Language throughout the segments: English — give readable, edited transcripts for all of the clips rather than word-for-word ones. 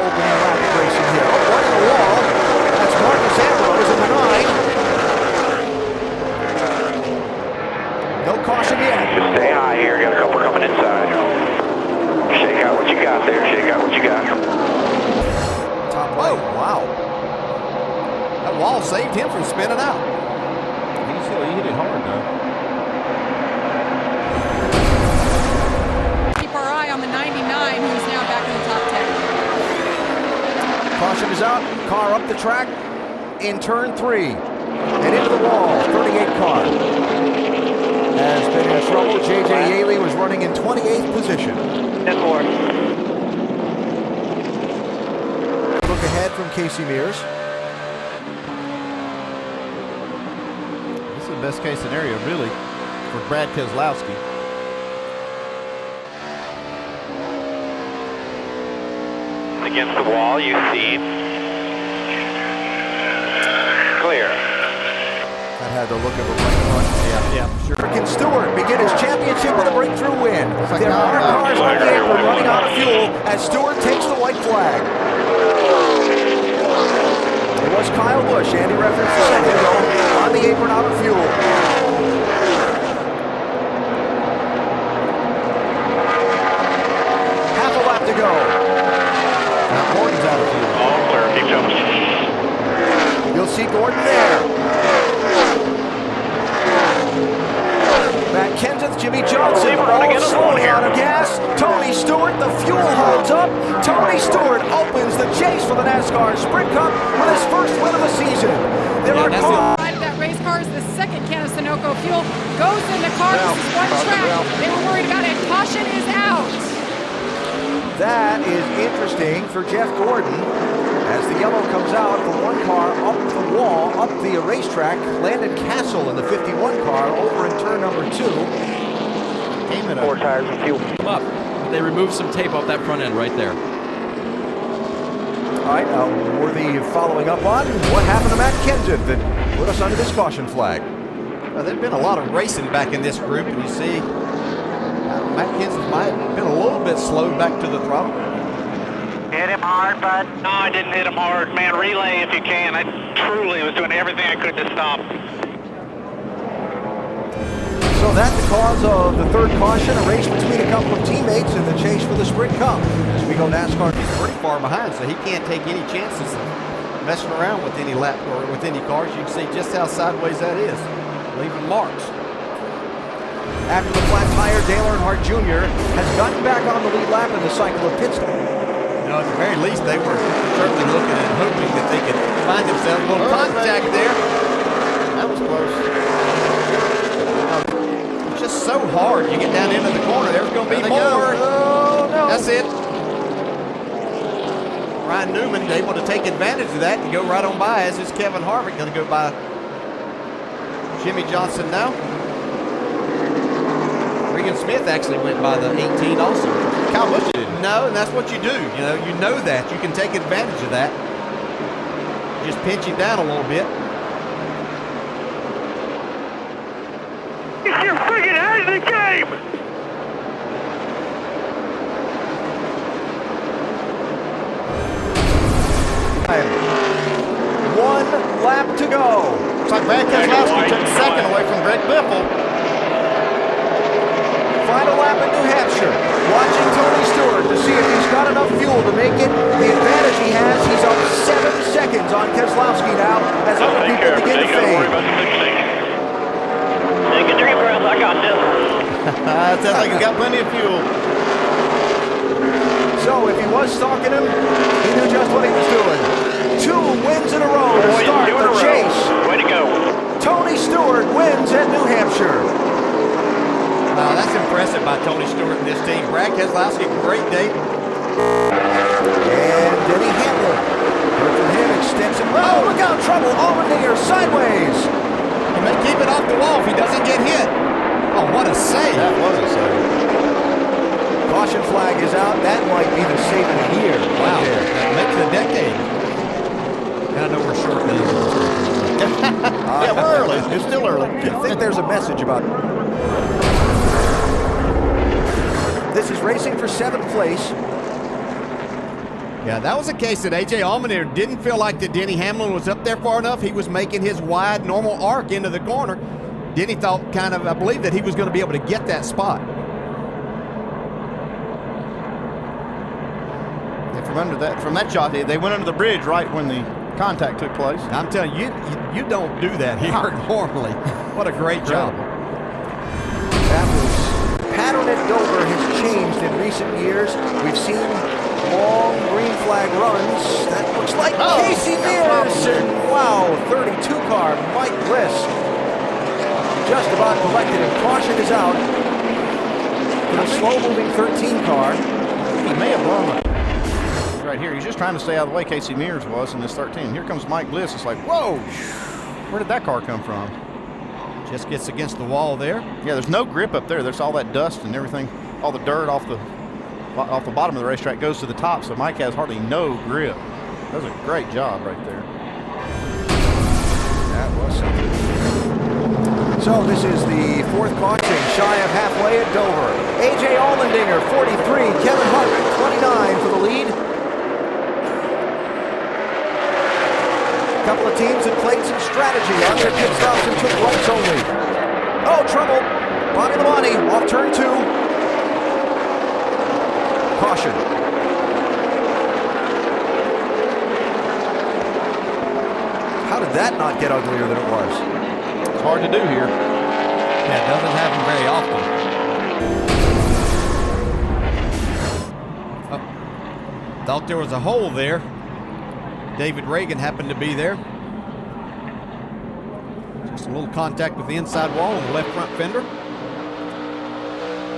opening lap of racing here. Oh, one in the wall. That's Marcus Ambrose in the 9. No caution yet. Just stay high here. Got a couple coming inside. Shake out what you got there. Shake out what you got. Top right. Wow. That wall saved him from spinning out. He hit it hard, though. Keep our eye on the 99, who's now back in the top 10. Caution is out. Car up the track in turn 3. And into the wall. 38 car. Has been in trouble. J.J. Yaley was running in 28th position. 10-4. Look ahead from Casey Mears. This is the best case scenario, really, for Brad Keselowski. Against the wall, you see. Clear. That had the look of a right front. Yeah, sure. Can Stewart begin his championship with a breakthrough win? Like there are cars on the apron running out of fuel as Stewart takes the white flag. It was Kyle Busch, Andy referenced a second ago, on the apron out of fuel. Half a lap to go. Now Gordon's out of fuel. All clear. Keep jumping. You'll see Gordon there. Matt Kenseth, Jimmy Johnson, all slowly out of gas. Tony Stewart, the fuel holds up. Tony Stewart opens the chase for the NASCAR Sprint Cup with his first win of the season. There are cars. Side of that race car is the second can of Sunoco fuel. Goes in the car. This is one track. They were worried about it. Caution is out. That is interesting for Jeff Gordon. As the yellow comes out, the one car up the wall, up the racetrack. Landon Castle in the 51 car over in turn number 2. Came in 4 tires and fuel. Up. They removed some tape off that front end right there. All right, worthy of following up on what happened to Matt Kenseth that put us under this caution flag. Well, there's been a lot of racing back in this group, and you see Matt Kenseth might have been a little bit slowed back to the throttle. Hit him hard, bud. No, I didn't hit him hard. Man, relay if you can. I truly was doing everything I could to stop. So that's the cause of the third caution, a race between a couple of teammates in the chase for the Sprint Cup. As we go NASCAR. He's pretty far behind, so he can't take any chances of messing around with any lap or with any cars. You can see just how sideways that is, leaving marks. After the flat tire, Dale Earnhardt Jr. has gotten back on the lead lap in the cycle of pit stop. At the very least, they were certainly looking and hoping that they could find themselves a little contact there. That was close. It's just so hard. You get down into the corner, there's going to be more. Oh, no. That's it. Ryan Newman able to take advantage of that and go right on by, as is Kevin Harvick going to go by Jimmy Johnson now. Regan Smith actually went by the 18 also. Kyle Busch didn't. No, and that's what you do. You know that. You can take advantage of that. Just pinch him down a little bit. You're freaking out of the game! One lap to go. Looks like Brad Keselowski took second away from Greg Biffle. Final lap in New Hampshire. Watching Tony Stewart to see if he's got enough fuel to make it. The advantage he has, he's up 7 seconds on Keselowski now as other people begin to fade. Take a drink, bro. I got this. Sounds like he's got plenty of fuel. So if he was stalking him, he knew just what he was doing. 2 wins in a row to start the chase. Way to go. Tony Stewart wins at New Hampshire. Wow, that's impressive by Tony Stewart and this team. Brad Keselowski, great day. And Denny Hamlin. Heard from him extensive. Oh, look out, trouble. Allmendinger sideways. He may keep it off the wall if he doesn't get hit. Oh, what a save. That was a save. Caution flag is out. That might be the save of the year. Wow, Right there. maybe the decade. And I know we're short days. Yeah, we're early. It's still early. I think there's a message about it. This is racing for 7th place. Yeah, that was a case that A.J. Allmendinger didn't feel like that Denny Hamlin was up there far enough. He was making his wide, normal arc into the corner. Denny thought kind of, I believe, that he was going to be able to get that spot. And from that shot, they went under the bridge right when the contact took place. I'm telling you, you don't do that here normally. What a great job. That was pattern at Dover has changed in recent years. We've seen long green flag runs. That looks like Casey Mears. And wow, 32 car Mike Bliss just about collected, and caution is out for the slow-moving 13 car. He may have blown it right here. He's just trying to stay out of the way. Casey Mears was in this 13. Here comes Mike Bliss. It's like, whoa, where did that car come from? Just gets against the wall there. Yeah, there's no grip up there. There's all that dust and everything, all the dirt off the bottom of the racetrack goes to the top, so Mike has hardly no grip. That was a great job right there. That was something. So this is the fourth caution, shy of halfway at Dover. A.J. Allmendinger, 43. Kevin Harvick, 29 for the lead. A couple of teams that played some strategy on their pit stops and took rights only. Oh, trouble. Bobby Labonte off turn 2. Caution. How did that not get uglier than it was? It's hard to do here. Yeah, it doesn't happen very often. Oh, thought there was a hole there. David Reagan happened to be there. Just a little contact with the inside wall on the left front fender.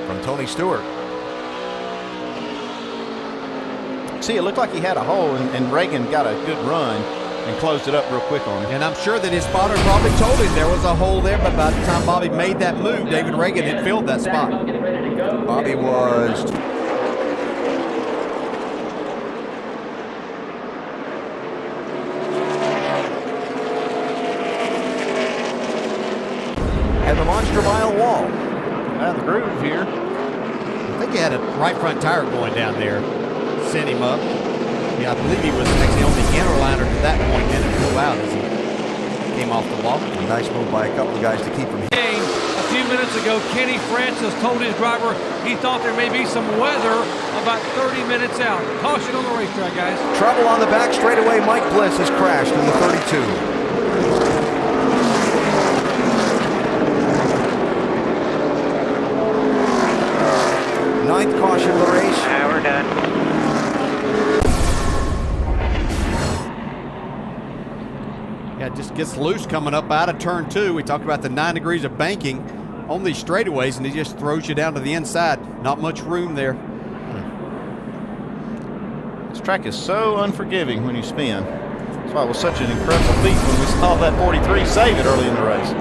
From Tony Stewart. See, it looked like he had a hole, and Reagan got a good run and closed it up real quick on him. And I'm sure that his spotter probably told him there was a hole there, but by the time Bobby made that move, David Reagan had filled that spot. Bobby was... and the Monster Mile wall. Out of the groove here. I think he had a right front tire going down there. Sent him up. Yeah, I believe he was actually on the inner liner to that point, and it flew out as he came off the wall. A nice move by a couple of guys to keep him. A few minutes ago, Kenny Francis told his driver he thought there may be some weather about 30 minutes out. Caution on the racetrack, guys. Trouble on the back straightaway. Mike Bliss has crashed in the 32. Ninth caution of the race. Yeah, we're done. Yeah, it just gets loose coming up out of turn 2. We talked about the 9 degrees of banking on these straightaways, and he just throws you down to the inside. Not much room there. This track is so unforgiving when you spin. That's why it was such an incredible feat when we saw that 43 save it early in the race.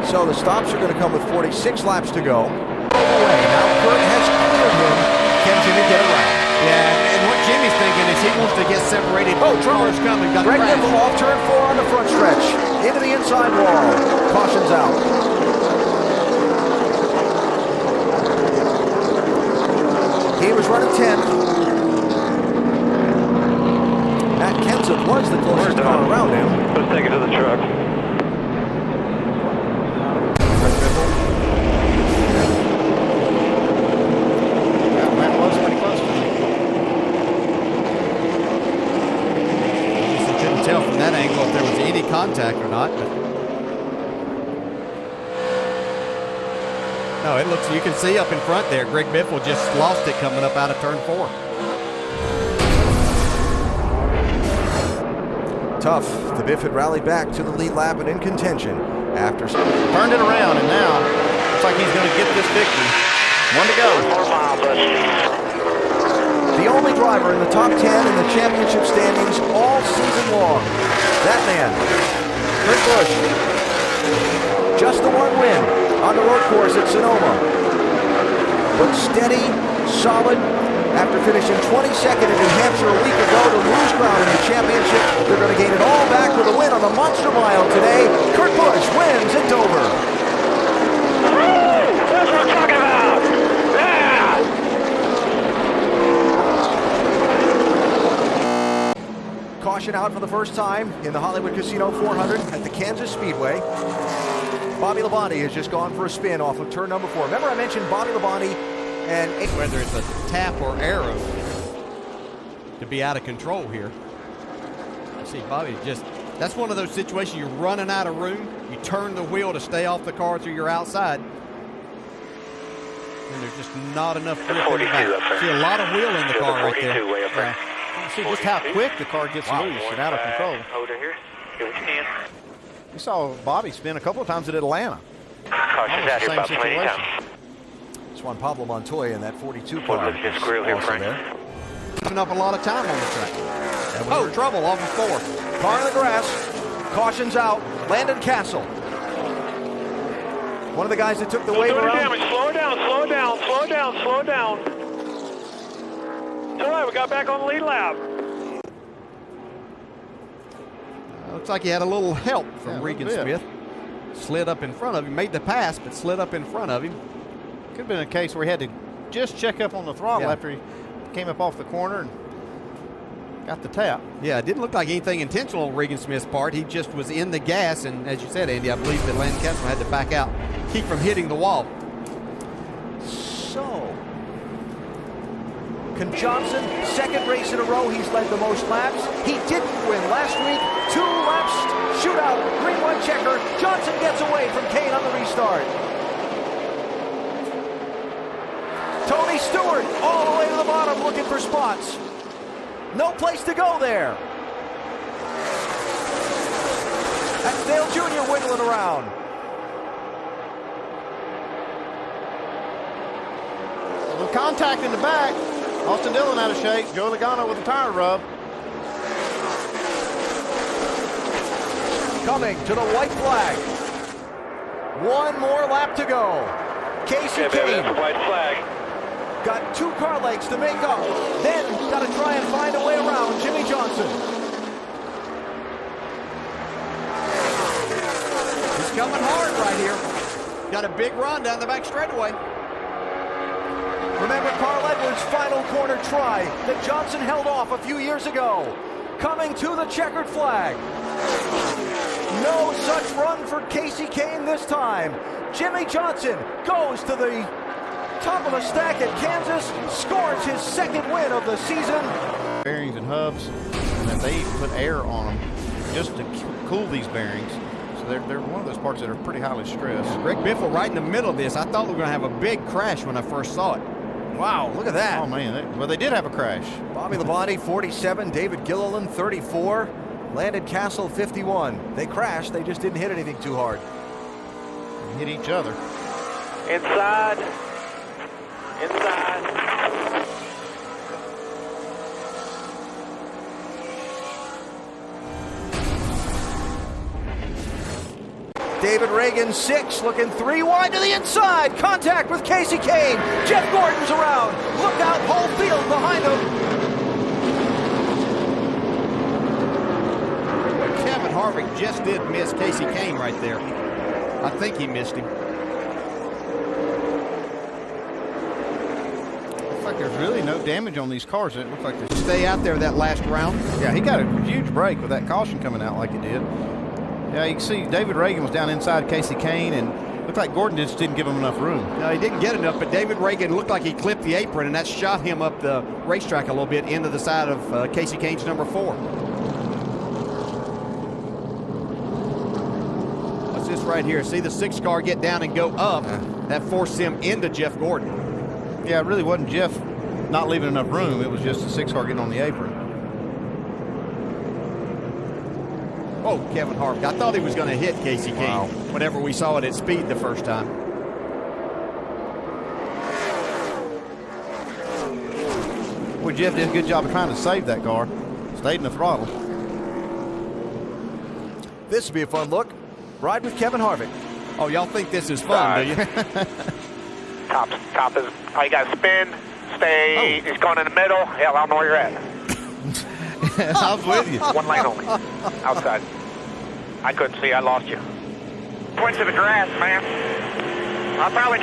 So the stops are going to come with 46 laps to go. Now Kurt has cleared him. Can Jimmy get around? Yeah, and what Jimmy's thinking is he wants to get separated. Oh, trouble. Cars coming. Got Greg crashed. Biffle off turn 4 on the front stretch. Into the inside wall. Caution's out. He was running 10th. Matt Kenseth was the closest car around him. Let's take it to the truck. Greg Biffle. That was pretty close to me. You couldn't tell from that angle if there was any contact or not. But no, it looks, you can see up in front there, Greg Biffle just lost it coming up out of turn 4. Tough. The Biff had rallied back to the lead lap and in contention after... Turned it around, and now looks like he's going to get this victory. 1 to go. 4 mile, bud. The only driver in the top 10 in the championship standings all season long. That man, Kurt Busch. Just the one win on the road course at Sonoma. But steady, solid, after finishing 22nd in New Hampshire a week ago to lose ground in the championship. They're going to gain it all back with a win on the Monster Mile today. Kurt Busch wins at Dover. That's what I'm talking about! Yeah! out for the first time in the Hollywood Casino 400 at the Kansas Speedway. Bobby Labonte has just gone for a spin off of turn number 4. Remember I mentioned Bobby Labonte and Whether it's a tap or arrow to be out of control here. I see Bobby just, that's one of those situations you're running out of room. You turn the wheel to stay off the car so you're outside. And there's just not enough grip in the back. See a lot of wheel in the car right there. Yeah. You see just how quick the car gets loose and out of control. Over here. Here we can. You saw Bobby spin a couple of times at Atlanta. Caution's out here Same about plenty of situation. time. It's Juan Pablo Montoya in that 42 car. Look at this grill here, Also Frank. there. Giving up a lot of time on the track. Oh, trouble off of 4. Car in the grass. Caution's out. Landon Castle. One of the guys that took the wave Don't do any around. damage. Slow it down, slow it down, slow it down, slow it down. It's all right, we got back on the lead lap. Looks like he had a little help from Yeah, a Regan little bit. Smith. Slid up in front of him. Made the pass, but slid up in front of him. Could have been a case where he had to just check up on the throttle Yeah. after he came up off the corner and got the tap. Yeah, it didn't look like anything intentional on Regan Smith's part. He just was in the gas, and as you said, Andy, I believe that Landon Castle had to back out, keep from hitting the wall. So, can Johnson, second race in a row, he's led the most laps. He didn't win last week. 2 laps, shootout, green white checker. Johnson gets away from Kane on the restart. Tony Stewart all the way to the bottom looking for spots. No place to go there. That's Dale Jr. wiggling around. A little contact in the back. Austin Dillon out of shape. Joe Logano with a tire rub. Coming to the white flag. 1 more lap to go. Casey Kane White flag. got 2 car lengths to make up. Then got to try and find a way around Jimmy Johnson. He's coming hard right here. Got a big run down the back straightaway. Remember Carl Edwards' final corner try that Johnson held off a few years ago. Coming to the checkered flag. No such run for Casey Kane this time. Jimmy Johnson goes to the top of the stack at Kansas, scores his 2nd win of the season. Bearings and hubs, and that they put air on them just to cool these bearings. So they're one of those parts that are pretty highly stressed. Greg Biffle right in the middle of this. I thought we were going to have a big crash when I first saw it. Wow, look at that. Oh man, well they did have a crash. Bobby Labonte, 47. David Gilliland, 34. Landon Castle, 51. They crashed. They just didn't hit anything too hard. They hit each other. Inside. Inside. David Reagan, 6, looking 3 wide to the inside. Contact with Casey Kane. Jeff Gordon's around. Look out, whole field behind him. Kevin Harvick just did miss Casey Kane right there. I think he missed him. Looks like there's really no damage on these cars. It looks like they Stay out there that last round. Yeah, he got a huge break with that caution coming out like it did. Yeah, you can see David Reagan was down inside Casey Kane, and looked like Gordon just didn't give him enough room. No, he didn't get enough, but David Reagan looked like he clipped the apron, and that shot him up the racetrack a little bit into the side of Casey Kane's number 4. What's this right here? See the 6 car get down and go up. That forced him into Jeff Gordon. Yeah, it really wasn't Jeff not leaving enough room. It was just the 6 car getting on the apron. Oh, Kevin Harvick. I thought he was going to hit Casey Kane whenever we saw it at speed the first time. Well, Jeff did a good job of trying to save that car. Stayed in the throttle. This will be a fun look. Ride with Kevin Harvick. Oh, y'all think this is fun, do you? Top is, you got to spin, stay, He's going in the middle. Hell, I don't know where you're at. I was with you. 1 lane only, outside. I couldn't see, I lost you. Point to the grass, man. I probably.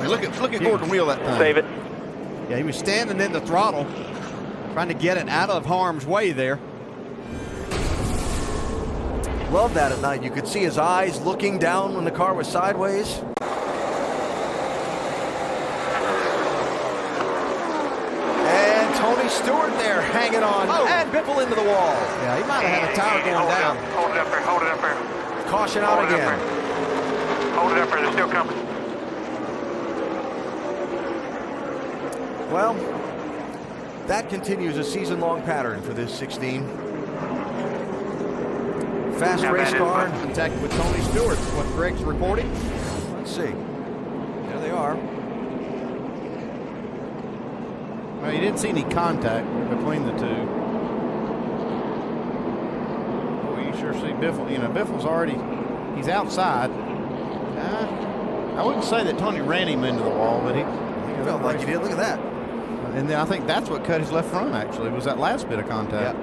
Hey, look at Gordon wheel that time. Save it. Yeah, he was standing in the throttle, trying to get it out of harm's way there. Love that at night. You could see his eyes looking down when the car was sideways. And Tony Stewart there hanging on. Oh. And Biffle into the wall. Yeah, he might have had a tire going down. Hold it up there. Hold it up there. Caution out Hold it up again. there. Hold it up there. They're still coming. Well, that continues a season-long pattern for this 16. Fast How race bad is car. it? Contact with Tony Stewart, what Greg's reporting. Let's see. There they are. Well, you didn't see any contact between the two. Well, you sure see Biffle. You know, Biffle's already, he's outside. I wouldn't say that Tony ran him into the wall, but he Felt like he did. Look at that. And then I think that's what cut his left front, actually, was that last bit of contact.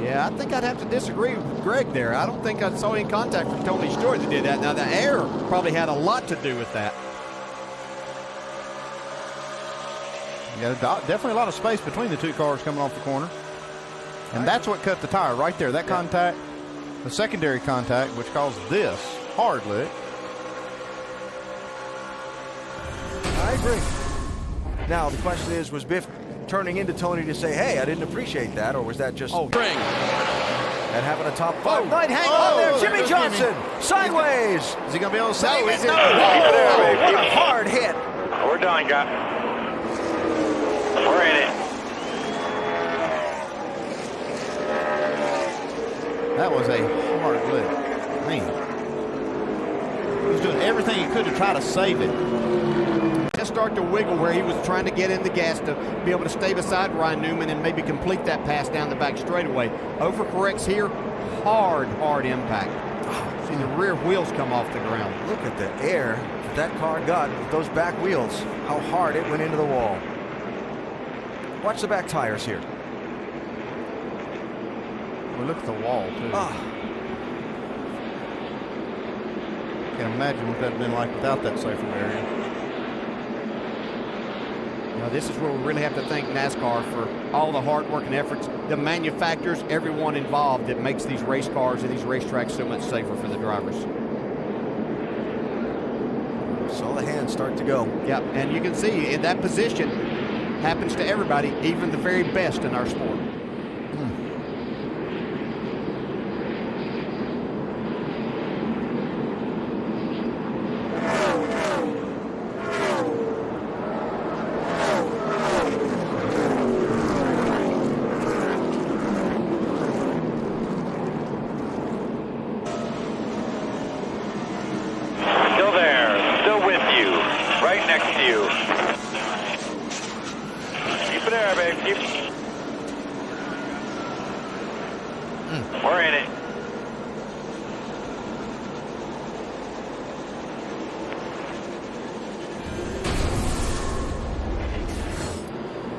Yeah, I think I'd have to disagree with Greg there. I don't think I saw any contact from Tony Stewart that did that. Now, the air probably had a lot to do with that. Yeah, definitely a lot of space between the two cars coming off the corner. And that's what cut the tire right there. That contact, the secondary contact, which caused this hard lick. I agree. Now, the question is, was Biff turning into Tony to say, hey, I didn't appreciate that, or was that just Ring. and having a top five night hang on there? Jimmy Johnson, sideways. Is he going to be able to save it? No, what a hard hit. We're done, guys. We're in it. That was a hard lick. Man. He was doing everything he could to try to save it. Just start to wiggle where he was trying to get in the gas to be able to stay beside Ryan Newman and maybe complete that pass down the back straightaway. Overcorrects here, hard impact. See the rear wheels come off the ground. Look at the air that car got with those back wheels, how hard it went into the wall. Watch the back tires here. Well, look at the wall, too. Can't imagine what that would have been like without that safer area. Now, this is where we really have to thank NASCAR for all the hard work and efforts, the manufacturers, everyone involved that makes these race cars and these racetracks so much safer for the drivers. Saw the hands start to go. Yep, and you can see in that position happens to everybody, even the very best in our sport. Still there. Still with you. Right next to you. Keep it there, babe. Keep. We're in it.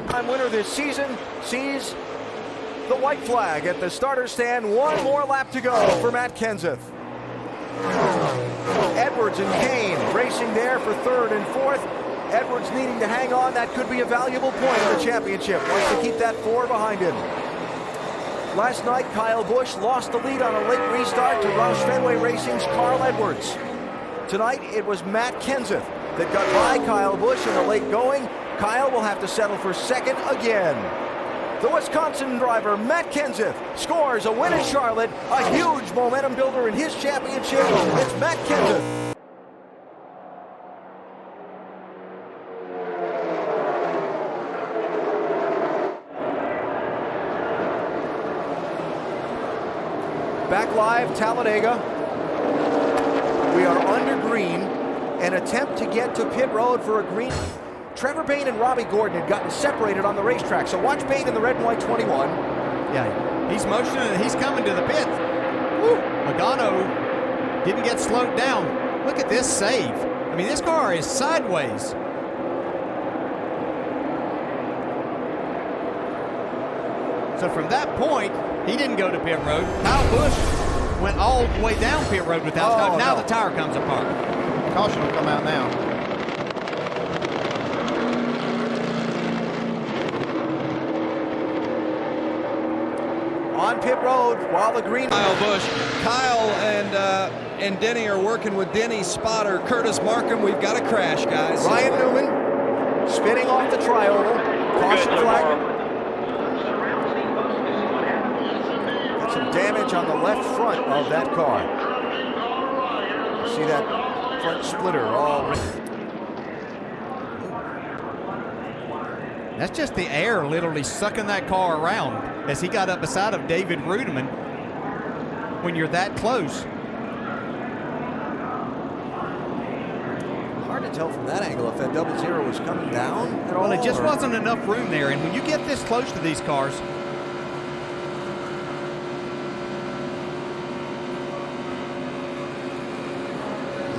Time winner this season sees the white flag at the starter stand. One more lap to go for Matt Kenseth. Edwards and Kane racing there for third and fourth. Edwards needing to hang on. That could be a valuable point in the championship. Wants to keep that 4 behind him. Last night, Kyle Busch lost the lead on a late restart to Roush Fenway Racing's Carl Edwards. Tonight, it was Matt Kenseth that got by Kyle Busch in the late going. Kyle will have to settle for second again. The Wisconsin driver, Matt Kenseth, scores a win at Charlotte, a huge momentum builder in his championship. It's Matt Kenseth. Back live, Talladega. We are under green. An attempt to get to pit road for a green. Trevor Bayne and Robbie Gordon had gotten separated on the racetrack. So watch Bayne in the red and white 21. Yeah, he's motioning and he's coming to the pit. Woo! Logano didn't get slowed down. Look at this save. I mean, this car is sideways. So from that point, he didn't go to pit road. Kyle Busch went all the way down pit road without stopping. Now the tire comes apart. Caution will come out now. On pit road while the green. Kyle Busch. Kyle and Denny are working with Denny's spotter, Curtis Markham. We've got a crash, guys. Ryan Newman spinning off the tri-oval. Caution flag. Got some damage on the left front of that car. See that front splitter all. That's just the air literally sucking that car around as he got up beside of David Rudeman when you're that close. Hard to tell from that angle if that 00 was coming down at all. Well, it just or... wasn't enough room there. And when you get this close to these cars,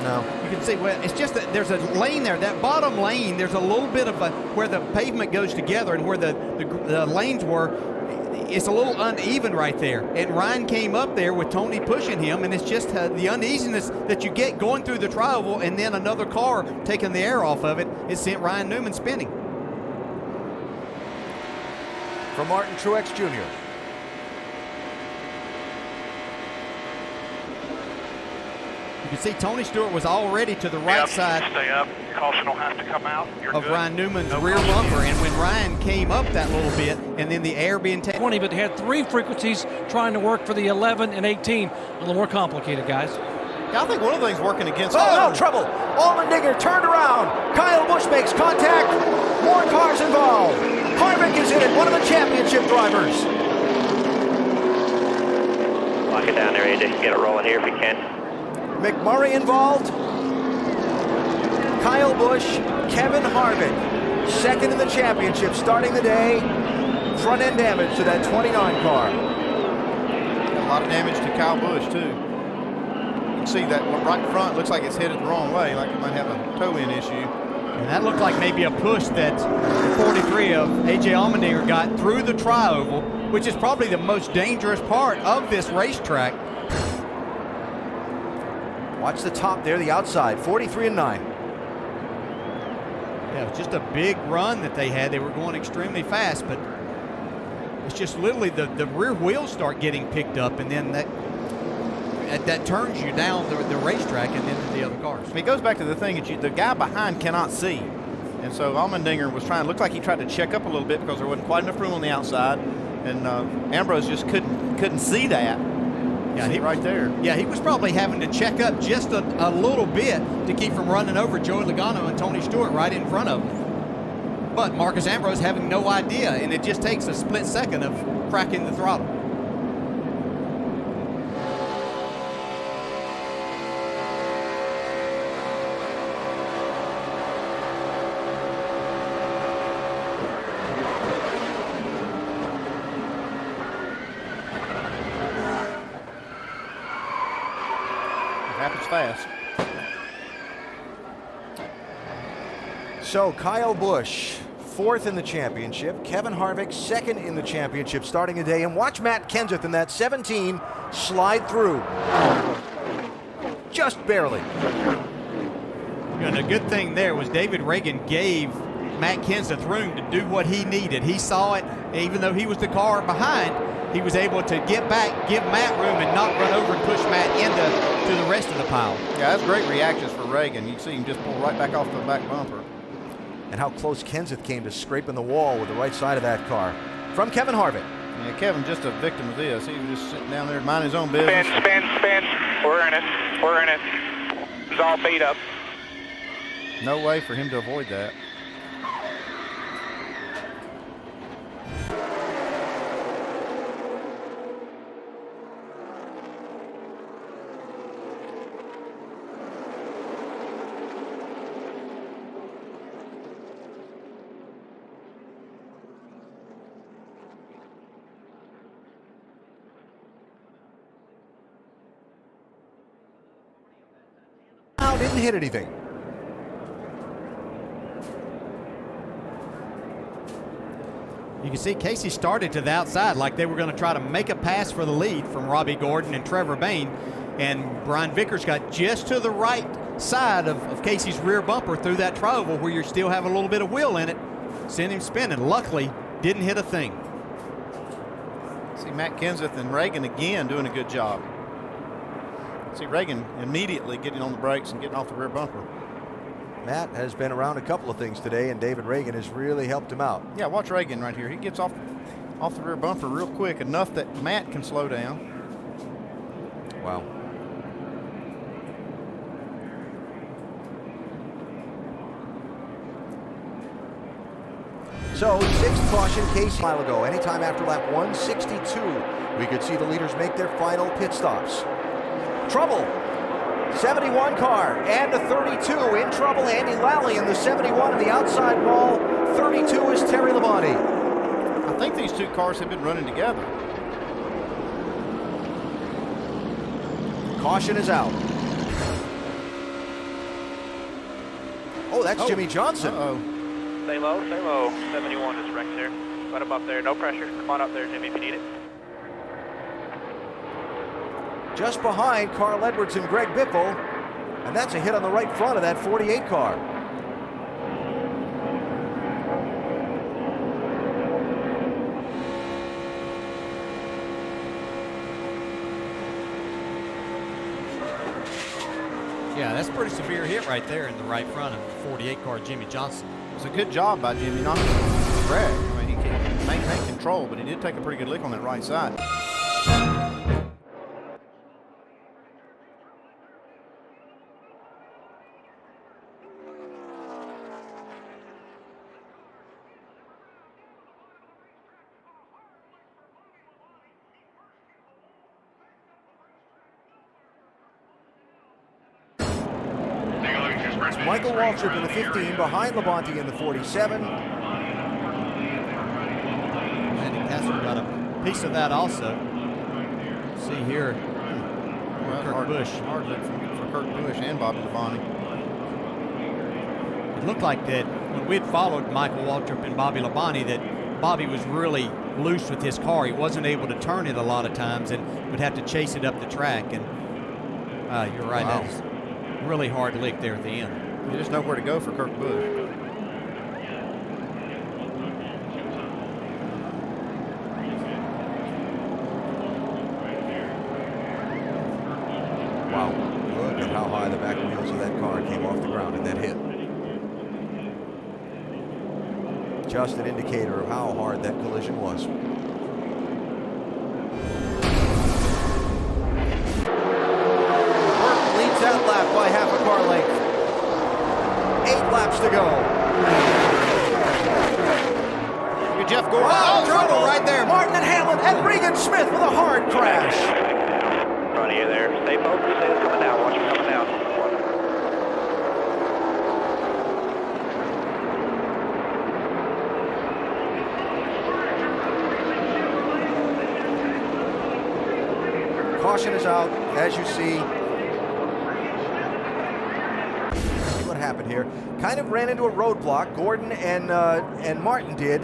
No. you can see, well, it's just that there's a lane there. That bottom lane, there's a little bit of where the pavement goes together and where the lanes were, it's a little uneven right there. And Ryan came up there with Tony pushing him, and it's just the uneasiness that you get going through the tri-oval and then another car taking the air off of it. It sent Ryan Newman spinning. From Martin Truex Jr. You can see Tony Stewart was already to the right side Stay up. Caution will have to come out. You're of good. Ryan Newman's rear bumper, and when Ryan came up that little bit and then the air being taken. 20, but they had 3 frequencies trying to work for the 11 and 18. A little more complicated, guys. Yeah, I think one of the things working against Oh, no, trouble. Allmendinger turned around. Kyle Busch makes contact. More cars involved. Harvick is in it, one of the championship drivers. Lock it down there, AJ. Get it rolling here if you can. McMurray involved. Kyle Busch, Kevin Harvick, second in the championship, starting the day. Front end damage to that 29 car. a lot of damage to Kyle Busch, too. You can see that right front looks like it's headed the wrong way, like it might have a toe-in issue. And that looked like maybe a push that the 43 of A.J. Allmendinger got through the tri-oval, which is probably the most dangerous part of this racetrack. Watch the top there, the outside, 43 and 9. Yeah, it was just a big run that they had. They were going extremely fast, but it's just literally the rear wheels start getting picked up, and then that turns you down the racetrack and into the other cars. I mean, it goes back to the thing that the guy behind cannot see. And so Allmendinger was looked like he tried to check up a little bit because there wasn't quite enough room on the outside. And Ambrose just couldn't see that. Yeah, he right there. Yeah, he was probably having to check up just a little bit to keep from running over Joey Logano and Tony Stewart right in front of him. But Marcus Ambrose having no idea, and it just takes a split second of cracking the throttle. Happens fast. So Kyle Busch, fourth in the championship. Kevin Harvick, second in the championship starting today. And watch Matt Kenseth in that 17 slide through. Just barely. And the good thing there was David Reagan gave Matt Kenseth room to do what he needed. He saw it, even though he was the car behind, he was able to get back, give Matt room, and not run over and push Matt into the rest of the pile. Yeah, that's great reactions for Reagan. You see him just pull right back off the back bumper. And how close Kenseth came to scraping the wall with the right side of that car. From Kevin Harvick. Yeah, Kevin just a victim of this. He was just sitting down there minding his own business. Spin. We're in it. It's all beat up. No way for him to avoid that. Didn't hit anything. You can see Casey started to the outside like they were going to try to make a pass for the lead from Robbie Gordon and Trevor Bain. And Brian Vickers got just to the right side of Casey's rear bumper through that tri-oval where you still have a little bit of wheel in it. Sent him spinning. Luckily, didn't hit a thing. See Matt Kenseth and Reagan again doing a good job. See Reagan immediately getting on the brakes and getting off the rear bumper. Matt has been around a couple of things today, and David Reagan has really helped him out. Yeah, watch Reagan right here. He gets off the rear bumper real quick, enough that Matt can slow down. Wow. So, sixth caution, Casey, a while ago. Anytime after lap 162, we could see the leaders make their final pit stops. Trouble. 71 car and the 32 in trouble. Andy Lally in the 71 on the outside wall. 32 is Terry Labonte. I think these two cars have been running together. Caution is out. Oh, that's Jimmy Johnson. Stay low, stay low. 71 is wrecked here. Let him up there, no pressure. Come on up there, Jimmy, if you need it. Just behind Carl Edwards and Greg Biffle, and that's a hit on the right front of that 48 car. Yeah, that's a pretty severe hit right there in the right front of the 48 car Jimmy Johnson. It was a good job by Jimmy not to wreck. I mean, he can maintain control, but he did take a pretty good lick on that right side. Michael Waltrip in the 15, behind Labonte in the 47. Andy Castle got a piece of that also. See here, Kurt Busch. Hard lick for Kurt Busch and Bobby Labonte. It looked like that when we had followed Michael Waltrip and Bobby Labonte that Bobby was really loose with his car. He wasn't able to turn it a lot of times and would have to chase it up the track. And you're right, Wow. that was really hard lick there at the end. You just know where to go for Kurt Busch. Wow, look at how high the back wheels of that car came off the ground in that hit. Just an indicator of how hard that collision was. Burton leads that lap by half a car length. 8 laps to go. Look at Jeff Gordon. Oh, trouble right there. Martin and Hamlin and Regan Smith with a hard crash. In front of you there. Stay focused, stay coming down. Watch him coming down. Caution is out, as you see. See what happened here. Kind of ran into a roadblock. Gordon and Martin did.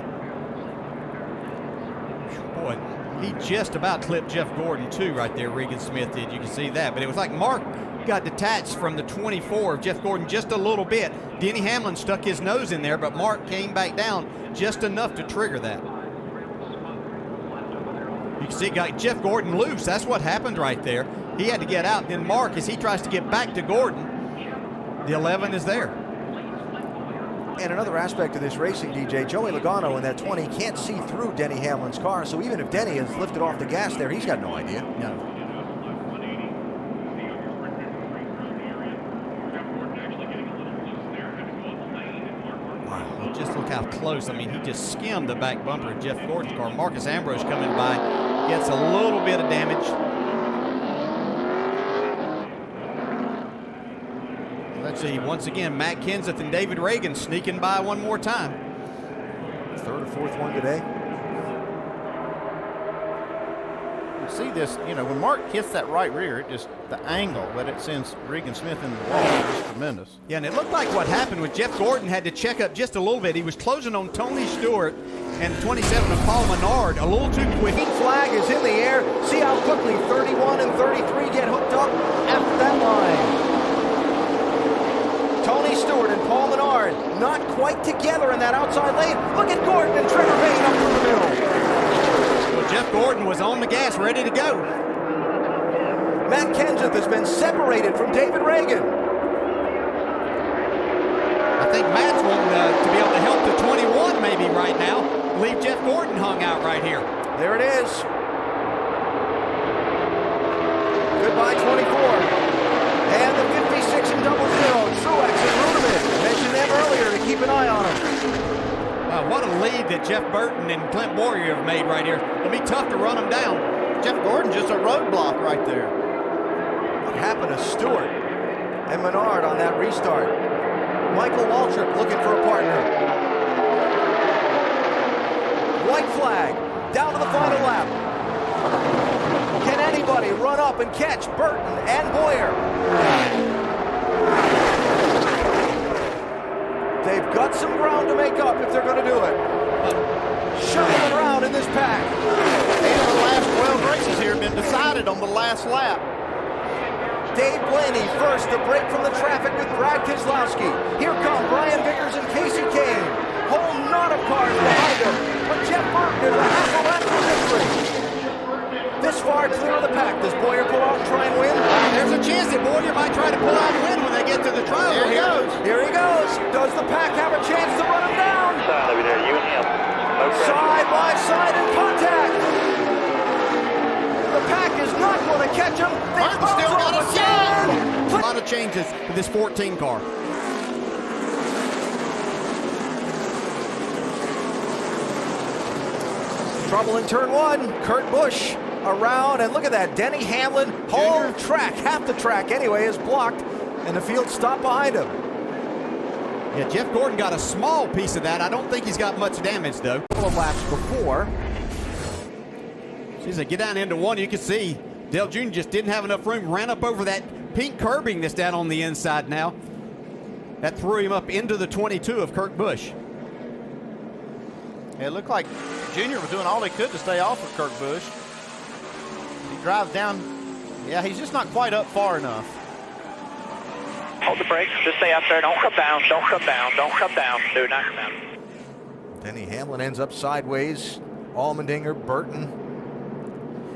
Boy, he just about clipped Jeff Gordon too right there. Regan Smith did. You can see that. But it was like Mark got detached from the 24 of Jeff Gordon just a little bit. Denny Hamlin stuck his nose in there, but Mark came back down just enough to trigger that. You can see got Jeff Gordon loose. That's what happened right there. He had to get out. Then Mark, as he tries to get back to Gordon, the 11 is there. And another aspect of this racing, DJ, Joey Logano in that 20 can't see through Denny Hamlin's car, so even if Denny has lifted off the gas there, he's got no idea. No. Wow, just look how close. I mean, he just skimmed the back bumper of Jeff Gordon's car. Marcus Ambrose coming by, gets a little bit of damage. Let's see, once again, Matt Kenseth and David Reagan sneaking by one more time. Third or fourth one today. You see this, you know, when Mark hits that right rear, it just, the angle that it sends Regan Smith into the wall is tremendous. Yeah, and it looked like what happened when Jeff Gordon had to check up just a little bit. He was closing on Tony Stewart, and 27 of Paul Menard a little too quick. Flag is in the air. See how quickly 31 and 33 get hooked up after that line. Tony Stewart and Paul Menard not quite together in that outside lane. Look at Gordon and Trevor Bayne up through the middle. Well, Jeff Gordon was on the gas, ready to go. Matt Kenseth has been separated from David Reagan. I think Matt's wanting to be able to help the 21 maybe right now. Leave Jeff Gordon hung out right here. There it is. Goodbye 24. And the 56 and 00. Truex and Rudeman. Mentioned them earlier to keep an eye on them. What a lead that Jeff Burton and Clint Boyer have made right here. It'll be tough to run them down. Jeff Gordon just a roadblock right there. What happened to Stewart and Menard on that restart? Michael Waltrip looking for a partner. White flag, down to the final lap. Can anybody run up and catch Burton and Boyer? They've got some ground to make up if they're going to do it. Shuffling around in this pack. And the last 12 races here have been decided on the last lap. Dave Blaney first to break from the traffic with Brad Keselowski. Here come Brian Vickers and Casey Kane. Whole knot of cars behind them. But Jeff Burton is a half a lap for victory. This far clear of the pack. Does Boyer pull out and try and win? There's a chance that Boyer might try to pull out and win when they get to the trial. Here he goes. Here he goes. Does the pack have a chance to run him down? Over there, you and him. Side by side in contact. The pack is not going to catch him. Burton still got a shot. A lot of changes to this 14 car. Trouble in turn one. Kurt Busch around, and look at that. Denny Hamlin, whole track, half the track anyway, is blocked, and the field stopped behind him. Yeah, Jeff Gordon got a small piece of that. I don't think he's got much damage, though. A couple of laps before. As they get down into one, you can see Dale Jr. just didn't have enough room, ran up over that pink curbing that's down on the inside now. That threw him up into the 22 of Kurt Busch. It looked like Junior was doing all he could to stay off of Kurt Busch. He drives down. Yeah, he's just not quite up far enough. Hold the brakes. Just stay up there. Don't come down. Don't come down. Don't come down. Do not come down. Denny Hamlin ends up sideways. Allmendinger, Burton.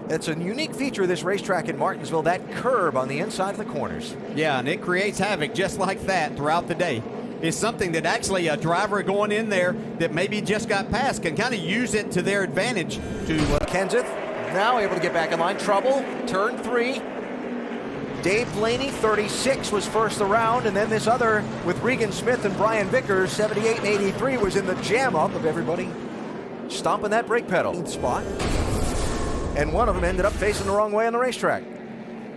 It's a unique feature of this racetrack in Martinsville, that curb on the inside of the corners. Yeah, and it creates havoc just like that throughout the day. It's something that actually a driver going in there that maybe just got past can kind of use it to their advantage. To Kenseth now able to get back in line. Trouble, turn 3. Dave Blaney, 36, was first around, and then this other with Regan Smith and Brian Vickers, 78 and 83, was in the jam up of everybody stomping that brake pedal spot. And one of them ended up facing the wrong way on the racetrack.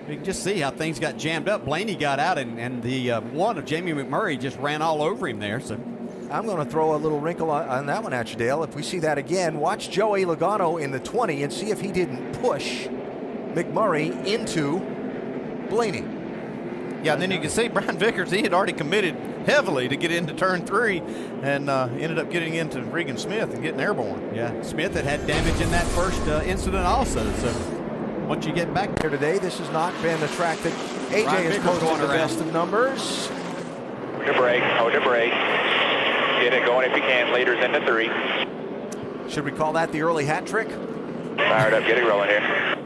You can just see how things got jammed up. Blaney got out, and the one of Jamie McMurray just ran all over him there. So I'm going to throw a little wrinkle on that one at you, Dale. If we see that again, watch Joey Logano in the 20 and see if he didn't push McMurray into Blaney. Yeah, and then you can see Brian Vickers, he had already committed heavily to get into turn 3 and ended up getting into Regan Smith and getting airborne. yeah, Smith had damage in that first incident also. So once you get back Here today, this has not been the track that AJ has posted the best of numbers. Hold your brake. Hold your brake. Get it going if you can. Leaders into 3. Should we call that the early hat trick? Fired up. Get it rolling here.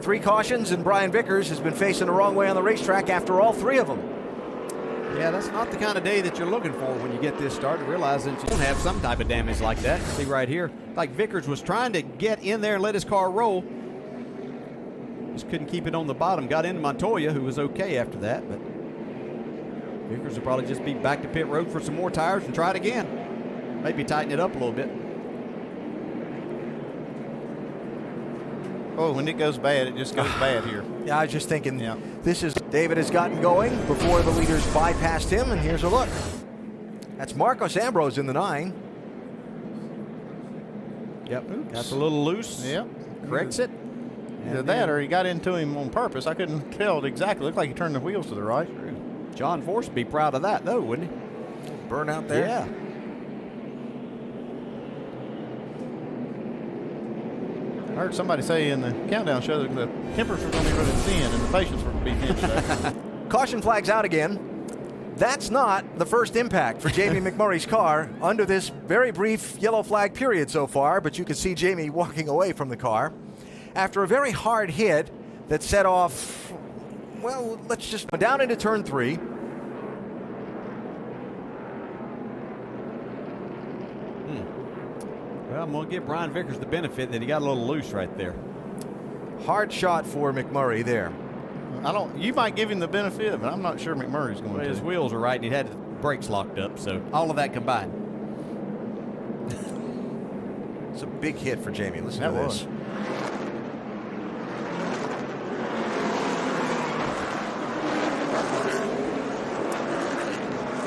3 cautions, and Brian Vickers has been facing the wrong way on the racetrack after all 3 of them. Yeah, that's not the kind of day that you're looking for when you get this started, realizing you don't have some type of damage like that. See right here, like Vickers was trying to get in there and let his car roll. Just couldn't keep it on the bottom. Got into Montoya, who was okay after that, but Vickers will probably just be back to pit road for some more tires and try it again. Maybe tighten it up a little bit. Oh, when it goes bad, it just goes bad here. Yeah, I was just thinking, this is David has gotten going before the leaders bypassed him, and here's a look. That's Marcos Ambrose in the 9. Yep, that's a little loose. Yep. Corrects it. Either that or he got into him on purpose. I couldn't tell exactly. It looked like he turned the wheels to the right. John Force would be proud of that, though, wouldn't he? Burn out there. Yeah. heard somebody say in the countdown show that the tempers were going to be really thin and the patience were going to be thin today. Caution flags out again. That's not the first impact for Jamie McMurray's car under this very brief yellow flag period so far, but you can see Jamie walking away from the car after a very hard hit that set off, well, let's just go down into turn 3. Well, I'm going to give Brian Vickers the benefit that he got a little loose right there. Hard shot for McMurray there. You might give him the benefit, but I'm not sure McMurray's going to. His wheels are right, and he had his brakes locked up, so all of that combined. It's a big hit for Jamie. Listen to That this.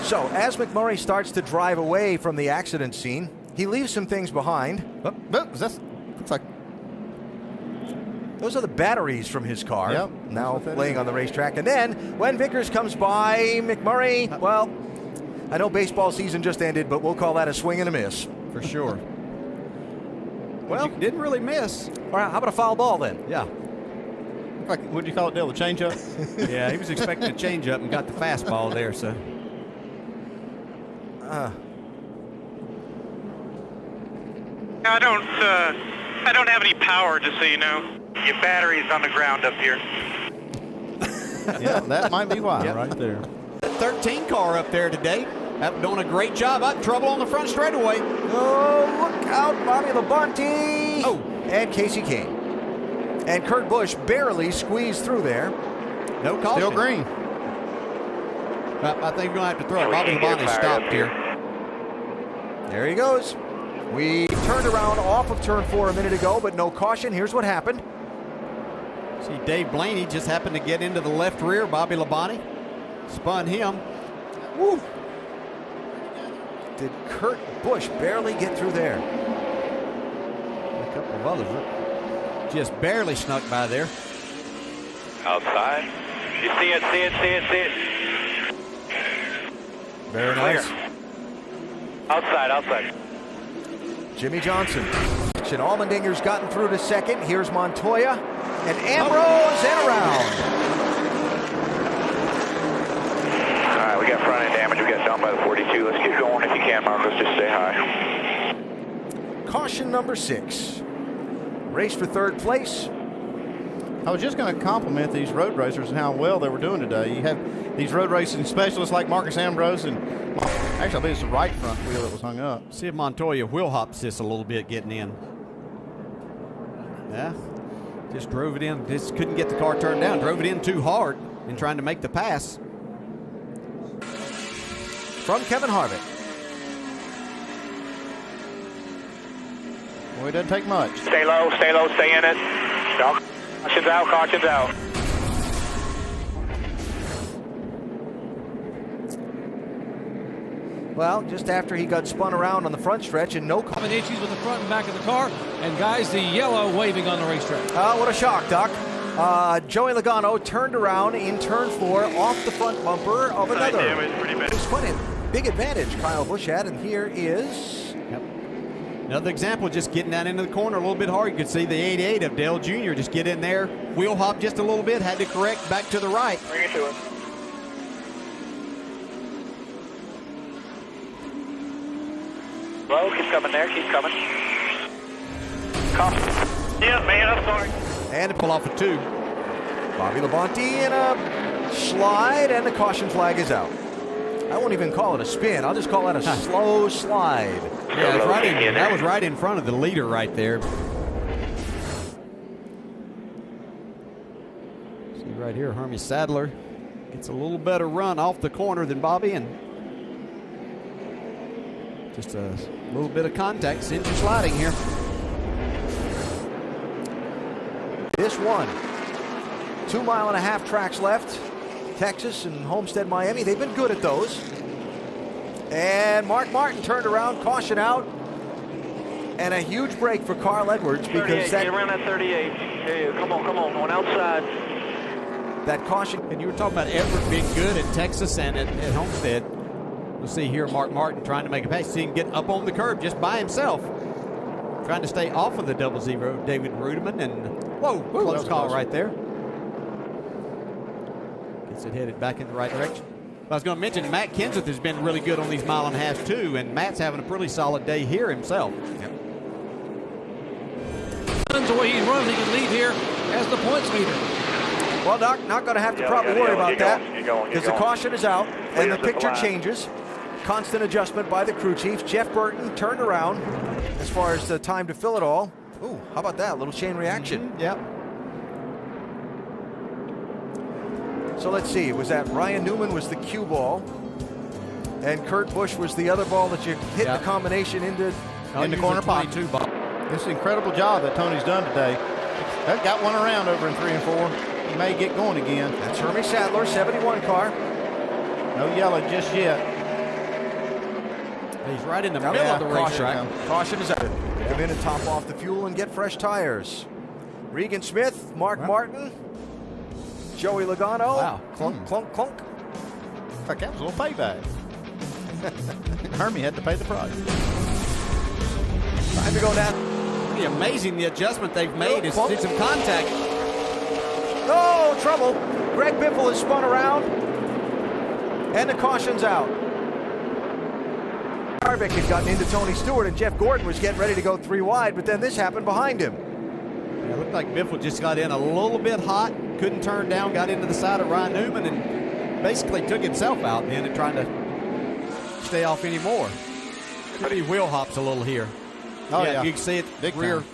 So as McMurray starts to drive away from the accident scene, he leaves some things behind. Looks like Those are the batteries from his car. Yep, Now that's what that laying is. on the racetrack. And then when Vickers comes by, McMurray, well, I know baseball season just ended, but we'll call that a swing and a miss. For sure. Well, You didn't really miss. all right, how about a foul ball then? Yeah. like, what'd you call it, Dale? The change-up? Yeah, he was expecting a change-up and got the fastball there, so. I don't have any power, just so you know. Your battery's on the ground up here. Yeah, that might be why Yep. right there. 13 car up there today. Doing a great job. Up trouble on the front straightaway. Oh, look out, Bobby Labonte. Oh. And Casey Kane. And Kurt Busch barely squeezed through there. No caution. Still green. I think we're going to have to throw it. We Bobby can't get Labonte fired stopped up here. There he goes. We turned around off of turn 4 a minute ago, but no caution. Here's what happened. See, Dave Blaney just happened to get into the left rear. Bobby Labonte spun him. Woo. Did Kurt Busch barely get through there? A couple of others just barely snuck by there. Outside. You see it, see it, see it, see it. Very Clear. nice. Outside. Jimmy Johnson. And Allmendinger's gotten through to second. Here's Montoya. And Ambrose and around. All right, we got front end damage. We got down by the 42. Let's get going if you can, Marcos. Just stay high. Caution number 6. Race for third place. I was just going to compliment these road racers and how well they were doing today. You have these road racing specialists like Marcus Ambrose and actually I believe it's the right front wheel that was hung up. See if Montoya wheel hops this a little bit getting in. Yeah, just drove it in. Just couldn't get the car turned down. Drove it in too hard in trying to make the pass. From Kevin Harvick. Boy, it doesn't take much. Stay low, stay in it. Caution's out, caution's out. Well, just after he got spun around on the front stretch and no Having issues with the front and back of the car, and guys, the yellow waving on the racetrack. what a shock, Doc. Joey Logano turned around in turn 4 off the front bumper of another. Pretty bad. It was quite a big advantage Kyle Busch had, and here is... Another example, just getting down into the corner a little bit hard. You could see the 88 of Dale Jr. just get in there, wheel hop just a little bit, had to correct back to the right. Bring it to him. Low, keep coming there, keep coming. Caution. Yeah, man, I'm sorry. And Pull off a 2. Bobby Labonte in a slide, and the caution flag is out. I won't even call it a spin. I'll just call it a slow slide. Yeah, it's right in, that was right in front of the leader right there. See right here, Hermie Sadler gets a little better run off the corner than Bobby, and just a little bit of contact sends you sliding here. This one. 2.5 mile tracks left. Texas and Homestead, Miami. They've been good at those. And Mark Martin turned around, caution out. And a huge break for Carl Edwards because Get around that 38. Hey, come on, on outside. that caution. And you were talking about Edward being good at Texas and at Homestead. We'll see here Mark Martin trying to make a pass. See him get up on the curb just by himself. trying to stay off of the 0-0, David Rudeman, and whoa, close call right there. Gets it headed back in the right direction. I was going to mention Matt Kenseth has been really good on these mile-and-a-half too, and Matt's having a pretty solid day here himself. Yep. The way he's running, he can lead here as the points leader. Well, not going to have to probably worry about that because the caution is out and the picture changes. Constant adjustment by the crew chief. Jeff Burton turned around as far as the time to fill it all. Ooh, how about that? A little chain reaction. Mm-hmm. Yep. So let's see. Was that Ryan Newman was the cue ball, and Kurt Busch was the other ball that you hit the combination into in the corner pocket. This is an incredible job that Tony's done today. That got one around over in 3 and 4. He may get going again. That's Hermie Sadler, 71 car. No yellow just yet. He's right in the middle of the racetrack. Caution is out. Come in and top off the fuel and get fresh tires. Regan Smith, Mark Martin, Joey Logano. Wow. Clunk, clunk, clunk. In fact, that was a little payback. Hermie had to pay the price. Time to go down. Pretty amazing the adjustment they've made. It's did some contact. No trouble. Greg Biffle has spun around, and the caution's out. Harvick had gotten into Tony Stewart, and Jeff Gordon was getting ready to go 3 wide, but then this happened behind him. Yeah, it looked like Biffle just got in a little bit hot, couldn't turn down, got into the side of Ryan Newman, and basically took himself out then and trying to stay off anymore. But he wheel hops a little here. Oh, yeah. You can see it big rear. time.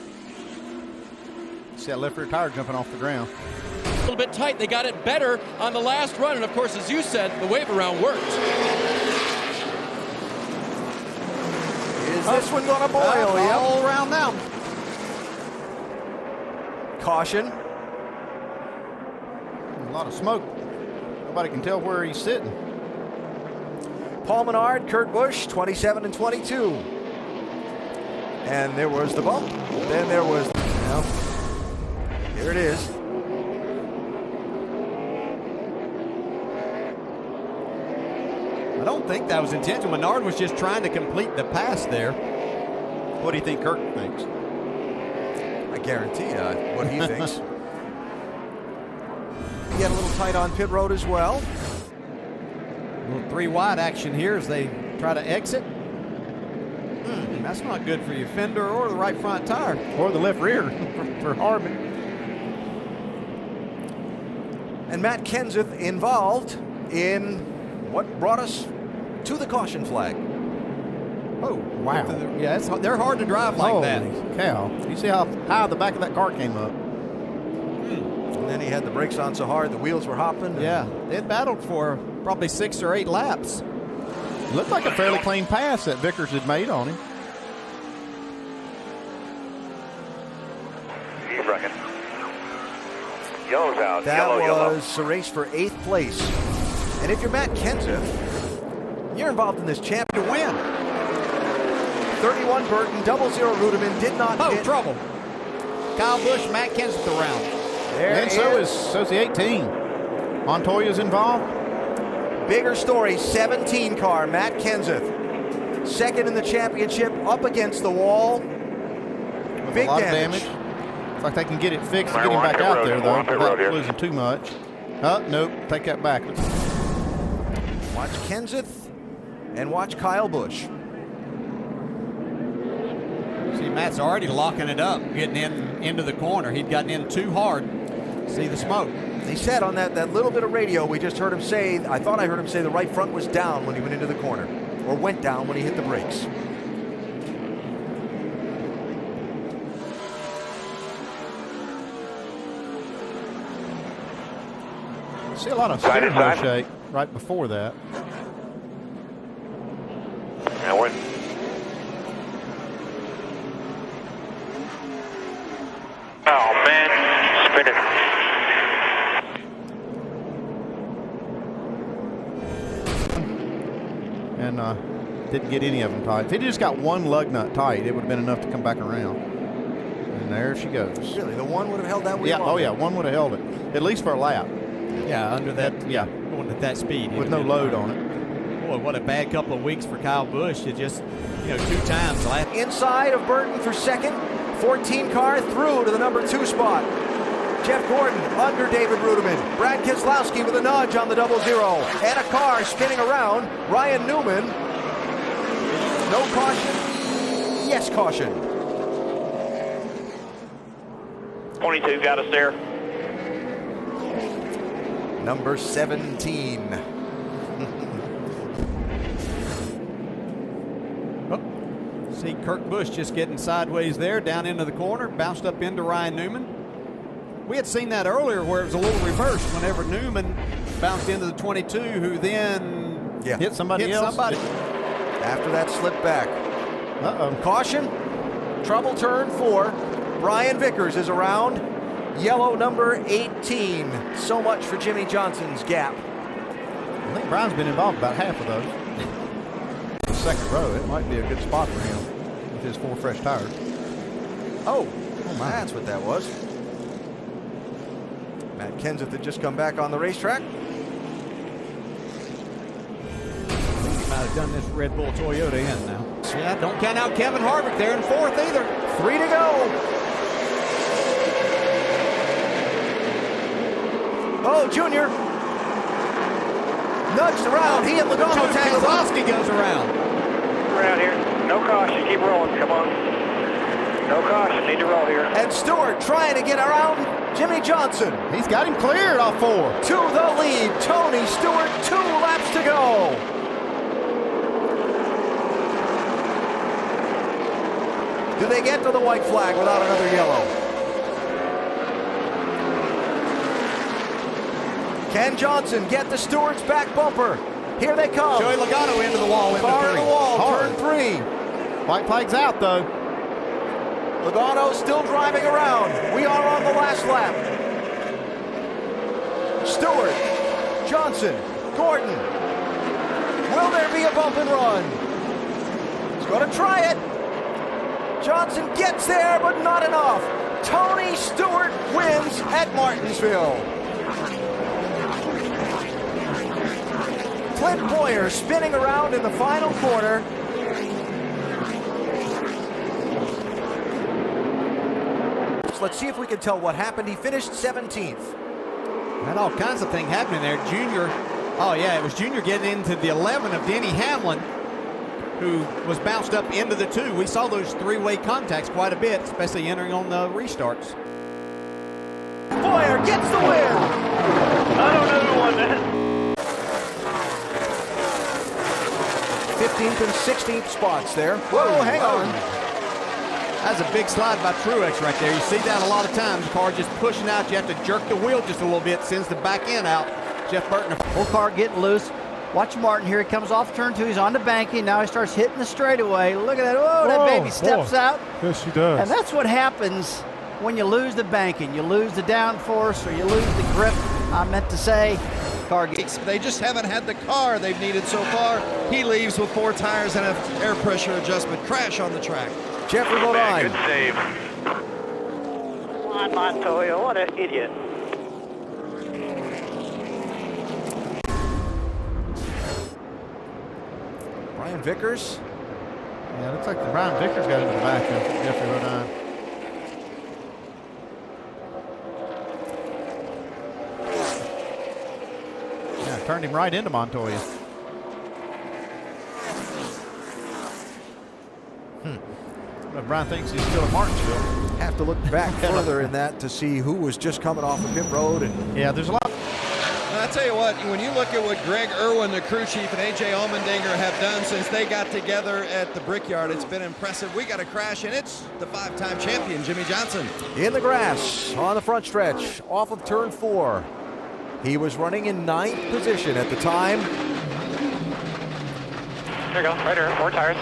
See that left rear tire jumping off the ground. A little bit tight. They got it better on the last run, and of course, as you said, the wave around worked. Is this one going to boil? All around now. Caution. A lot of smoke. Nobody can tell where he's sitting. Paul Menard, Kurt Busch, 27 and 22. And there was the bump. Then there was, here it is. I don't think that was intentional. Menard was just trying to complete the pass there. What do you think Kurt thinks? I guarantee what he thinks. He got a little tight on pit road as well. A little 3 wide action here as they try to exit. That's not good for your fender or the right front tire. Or the left rear for Harvick. And Matt Kenseth involved in what brought us to the caution flag. Oh, wow. Yeah, they're hard to drive like that. Holy cow. You see how high the back of that car came up? And then he had the brakes on so hard the wheels were hopping. Yeah, they had battled for probably 6 or 8 laps. Looked like a fairly clean pass that Vickers had made on him. He's wrecking. Yellow's out. That Yellow. was a race for 8th place. And if you're Matt Kenseth, you're involved in this champ to win. 31 Burton, 0-0 Rudeman did not hit. Trouble. Kyle Busch, Matt Kenseth around. And so's the 18. Montoya's involved. Bigger story, 17 car, Matt Kenseth. Second in the championship, up against the wall. With Big a lot damage. of damage. Looks like they can get it fixed and get him back out there, though, without losing too much. Nope, take that back. Watch Kenseth and watch Kyle Busch. See, Matt's already locking it up, getting into the corner. He'd gotten in too hard. See the smoke. He said on that little bit of radio, we just heard him say, I thought I heard him say the right front was down when he went into the corner, or went down when he hit the brakes. See a lot of steering wheel shake right before that. Now we're oh man, spin it. And didn't get any of them tight. If he just got one lug nut tight, it would have been enough to come back around. And there she goes. Really, the one would have held that wheel Yeah, on. oh yeah, one would have held it, at least for a lap. Yeah, under that, going at that speed. With no load on it. Boy, what a bad couple of weeks for Kyle Busch. It just, 2 times last. Inside of Burton for second. 14 car through to the number 2 spot. Jeff Gordon under David Rudiman. Brad Keselowski with a nudge on the 0-0. And a car spinning around. Ryan Newman. No caution. Yes, caution. 22 got us there. Number 17. See Kurt Busch just getting sideways there, down into the corner, bounced up into Ryan Newman. We had seen that earlier where it was a little reversed whenever Newman bounced into the 22, who then hit somebody else. After that slip back. Caution. Trouble turn 4. Brian Vickers is around. Yellow number 18. So much for Jimmy Johnson's gap. I think Brian's been involved about half of those. The second row, it might be a good spot for him with his 4 fresh tires. Oh my. That's what that was. Matt Kenseth had just come back on the racetrack. I think he might have done this Red Bull Toyota in now. Yeah, don't count out Kevin Harvick there in 4th either. 3 to go. Oh, Junior. Nudged around. He and Logano tangled up. Keselowski goes around. Around here. No caution. Keep rolling. Come on. No caution. Need to roll here. And Stewart trying to get around Jimmy Johnson. He's got him cleared off 4. To the lead. Tony Stewart. 2 laps to go. Do they get to the white flag without another yellow? Can Johnson get the Stewart's back bumper? Here they come. Joey Logano into the wall. Car in the wall. Hard. Turn 3. White flag's out, though. Logano still driving around. We are on the last lap. Stewart, Johnson, Gordon. Will there be a bump and run? He's going to try it. Johnson gets there, but not enough. Tony Stewart wins at Martinsville. Clint Boyer spinning around in the final corner. Let's see if we can tell what happened. He finished 17th. Had all kinds of things happening there. Junior, it was Junior getting into the 11 of Denny Hamlin, who was bounced up into the 2. We saw those 3-way contacts quite a bit, especially entering on the restarts. Boyer gets the win. I don't know who won that. 15th and 16th spots there. Whoa, hang on. That's a big slide by Truex right there. You see that a lot of times. The car just pushing out. You have to jerk the wheel just a little bit. Sends the back end out. Jeff Burton. Whole car getting loose. Watch Martin here. He comes off turn 2. He's on the banking. Now he starts hitting the straightaway. Look at that. Oh, that baby steps out. Yes, she does. And that's what happens when you lose the banking. You lose the downforce or you lose the grip. I meant to say. Car gets. They just haven't had the car they've needed so far. He leaves with 4 tires and an air pressure adjustment. Crash on the track. Jeffrey Bodine. Good save. Come on, Montoya. What an idiot. Brian Vickers. Yeah, looks like the Brian Vickers got into the back of Jeffrey Bodine. Yeah, turned him right into Montoya. But Brian thinks he's still at Martinsville. Have to look back further in that to see who was just coming off of pit road. And yeah, there's a lot. And I tell you what, when you look at what Greg Irwin, the crew chief, and A.J. Allmendinger have done since they got together at the Brickyard, it's been impressive. We got a crash, and it's the 5-time champion, Jimmy Johnson. In the grass on the front stretch, off of turn 4. He was running in 9th position at the time. There you go, right here, 4 tires.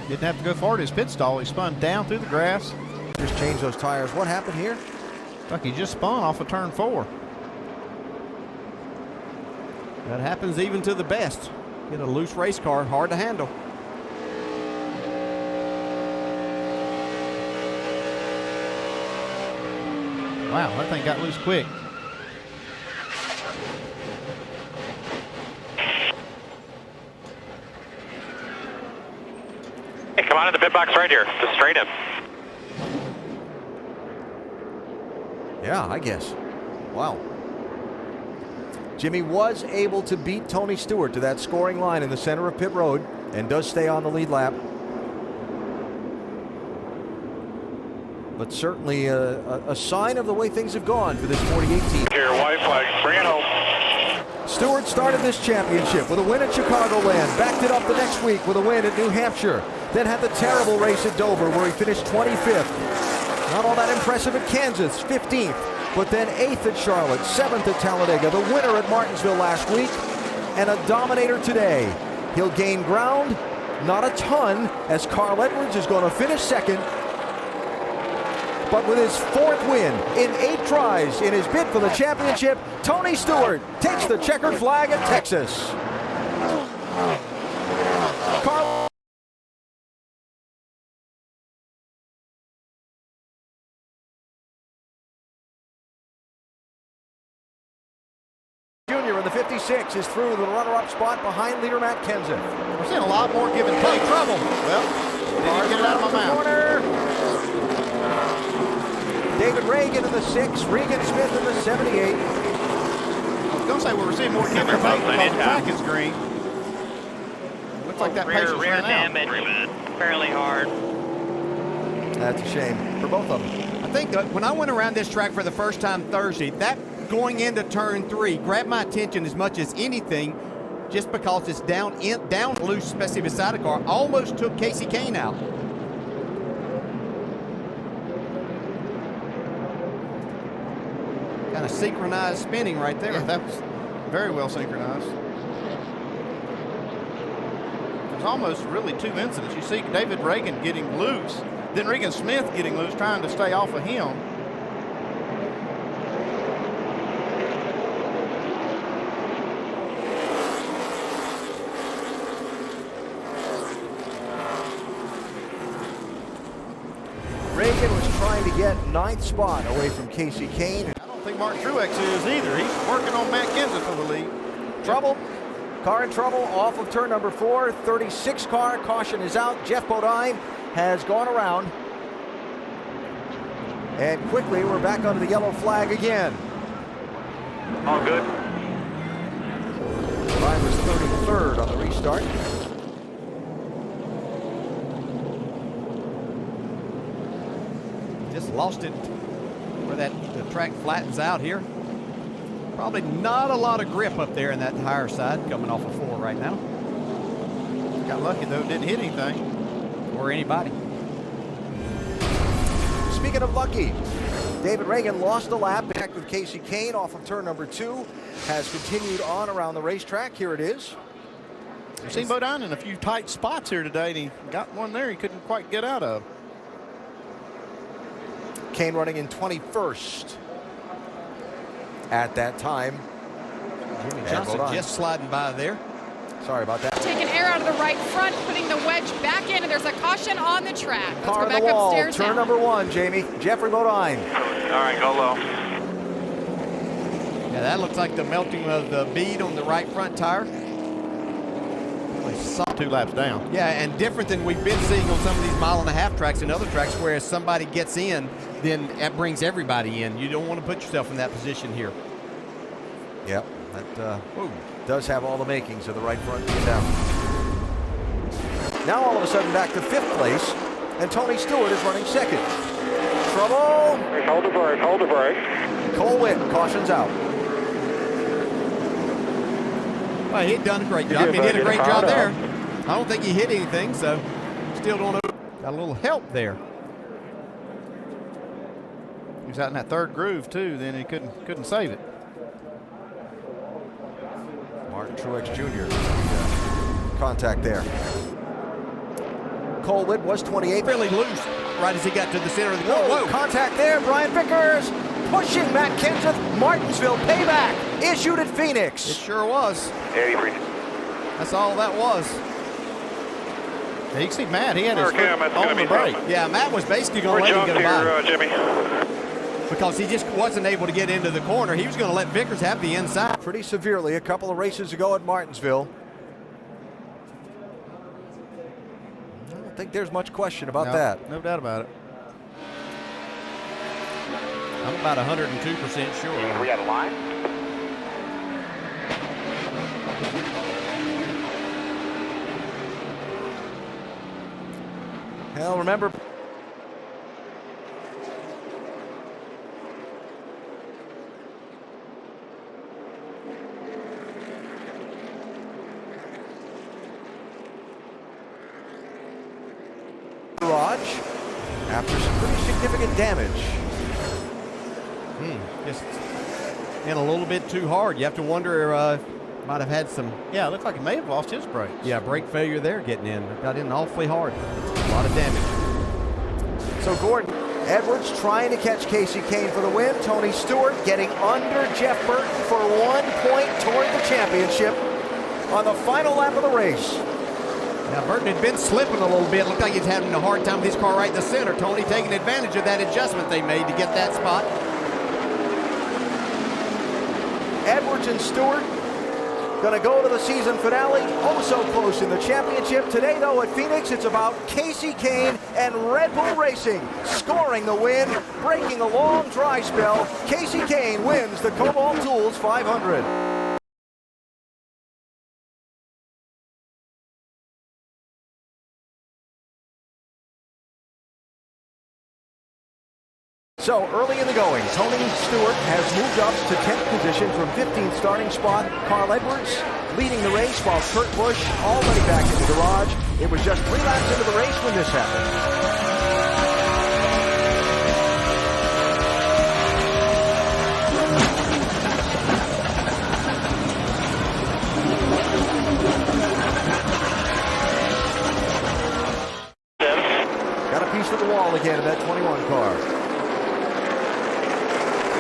Didn't have to go forward his pit stall. He spun down through the grass. Just changed those tires. What happened here? Like he just spun off of turn 4. That happens even to the best. Get a loose race car, hard to handle. Wow, that thing got loose quick. Line in the pit box right here. Just straight in. Yeah, I guess. Wow. Jimmy was able to beat Tony Stewart to that scoring line in the center of pit road and does stay on the lead lap. But certainly a sign of the way things have gone for this 48 team. Here, white flag. Bring it home. Stewart started this championship with a win at Chicagoland, backed it up the next week with a win at New Hampshire, then had the terrible race at Dover where he finished 25th. Not all that impressive at Kansas, 15th, but then 8th at Charlotte, 7th at Talladega, the winner at Martinsville last week, and a dominator today. He'll gain ground, not a ton, as Carl Edwards is going to finish second. But with his 4th win in 8 tries in his bid for the championship, Tony Stewart takes the checkered flag at Texas. Carl Jr. in the 56 is through the runner-up spot behind leader Matt Kenseth. We're seeing a lot more give and take. Trouble. Well, didn't get it out of my mouth. Corner. David Reagan in the 6, Regan Smith in the 78. I was going to say we're seeing more give and take because the track is green. Looks like that pace rear ran out. damage fairly hard. That's a shame for both of them. I think when I went around this track for the first time Thursday, that going into turn 3 grabbed my attention as much as anything, just because it's down loose, especially beside a car. Almost took Casey Kane out. Kind of synchronized spinning right there. Yeah, that was very well synchronized. There's almost really 2 incidents. You see David Reagan getting loose, then Regan Smith getting loose, trying to stay off of him. Reagan was trying to get 9th spot away from Casey Kane. I don't think Mark Truex is either. He's working on Matt Kenseth for the lead. Trouble. Car in trouble off of turn number 4. 36 car. Caution is out. Jeff Bodine has gone around. And quickly we're back under the yellow flag again. All good. Bodine was 33rd on the restart. Just lost it where the track flattens out here. Probably not a lot of grip up there in that higher side coming off of 4 right now. Got lucky though, didn't hit anything. Or anybody. Speaking of lucky, David Reagan lost a lap back with Casey Kane off of turn number 2. Has continued on around the racetrack. Here it is. I've seen Bodine in a few tight spots here today, and he got one there he couldn't quite get out of. Kane running in 21st at that time. Jimmy Johnson just sliding by there. Sorry about that. Taking air out of the right front, putting the wedge back in, and there's a caution on the track. Let's Car go back on the wall. upstairs Turn now. number 1, Jamie. Jeffrey Bodine. All right, go low. Yeah, that looks like the melting of the bead on the right front tire. 2 laps down. Yeah, and different than we've been seeing on some of these 1.5-mile tracks and other tracks, where if somebody gets in, then that brings everybody in. You don't want to put yourself in that position here. Yep, that does have all the makings of the right front being down. Now all of a sudden back to 5th place, and Tony Stewart is running 2nd. Trouble. Hold the brake, hold the brake. Cole Witt, caution's out. Well, he had done a great job. He did a great job there. I don't think he hit anything, so still don't know. Got a little help there. He was out in that 3rd groove too, then he couldn't save it. Martin Truex Jr. Contact there. Cole Witt was 28th. Really loose right as he got to the center of the Whoa, whoa. Contact there. Brian Vickers pushing Matt Kenseth. Martinsville payback issued at Phoenix. It sure was. That's all that was. Yeah, you can see Matt, he had his foot That's on gonna the be brake. tough. Yeah, Matt was basically going to let him get by. Jimmy. Because he just wasn't able to get into the corner. He was going to let Vickers have the inside. Pretty severely a couple of races ago at Martinsville. think there's much question about No, that. No doubt about it. I'm about 102% sure. Are we out of line? Hell, remember. Garage after some pretty significant damage. Just in a little bit too hard. You have to wonder, might have had some. Yeah, it looked like he may have lost his brakes. Yeah, brake failure there getting in. Got in awfully hard. A lot of damage. So Gordon Edwards trying to catch Casey Kane for the win. Tony Stewart getting under Jeff Burton for 1 point toward the championship on the final lap of the race. Now, Burton had been slipping a little bit. Looked like he's having a hard time with his car right in the center. Tony taking advantage of that adjustment they made to get that spot. Edwards and Stewart going to go to the season finale. Oh, so close in the championship. Today, though, at Phoenix, it's about Casey Kane and Red Bull Racing scoring the win, breaking a long dry spell. Casey Kane wins the Cobalt Tools 500. So early in the going, Tony Stewart has moved up to 10th position from 15th starting spot. Carl Edwards leading the race while Kurt Busch already back in the garage. It was just 3 laps into the race when this happened. Got a piece of the wall again in that 21 car.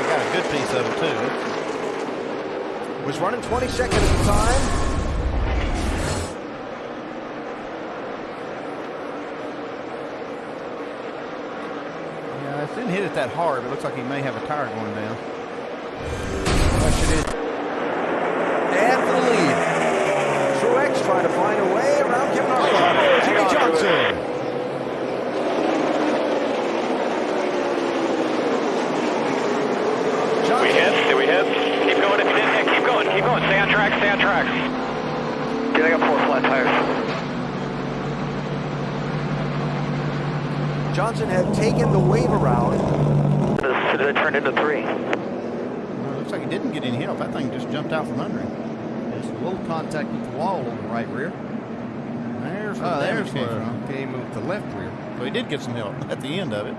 Got a good piece of it, too. Was running 22nd at the time. Yeah, it didn't hit it that hard. It looks like he may have a tire going down. Question is, and for the lead. Truex trying to find a way around Kevin Harvick. Jimmy Johnson. Did we hit? Keep going if you didn't hit. Keep going. Keep going. Stay on track. Stay on track. Dude, I got 4 flat tires. Johnson had taken the wave around. It turned into 3. Well, it looks like he didn't get any help. That thing just jumped out from under him. There's a little contact with the wall on the right rear. There's where the damage came from. Came with the left rear. So he did get some help at the end of it.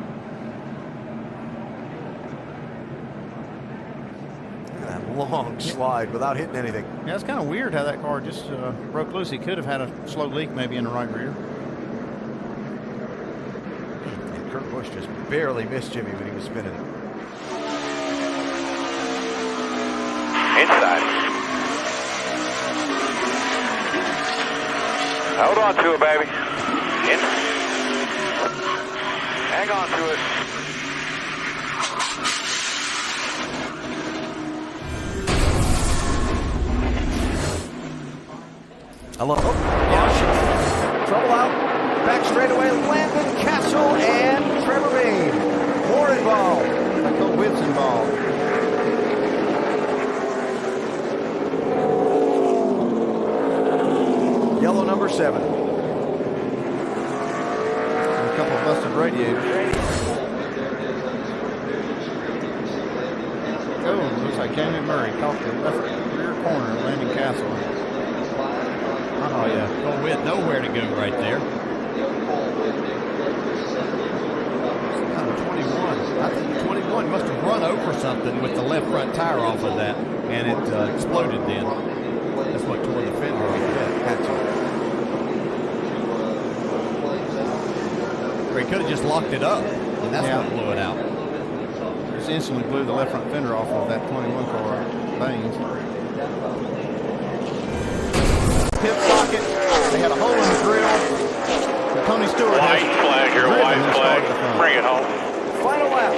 Long slide without hitting anything. Yeah, it's kind of weird how that car just broke loose. He could have had a slow leak maybe in the right rear. And Kurt Busch just barely missed Jimmy when he was spinning. Inside. Hold on to it, baby. In. Hang on to it. Hello. Caution. Trouble out. Back straightaway. Landon Castle and Trevor Bayne. More involved. Michael Witt's involved. Yellow number 7. And a couple of busted radiators. Oh, looks like Cameron Murray caught the left rear corner of Landon Castle. Oh, yeah. Cole Witt, nowhere to go right there. 21. I think 21 must have run over something with the left front tire off of that, and it exploded then. That's what tore the fender off of that. Or he could have just locked it up, and that's what blew it out. Just instantly blew the left front fender off of that 21 car, Baines. Pit pocket. They had a hole in the grill. And Tony Stewart. White flag here, white flag. Bring it home. Final lap.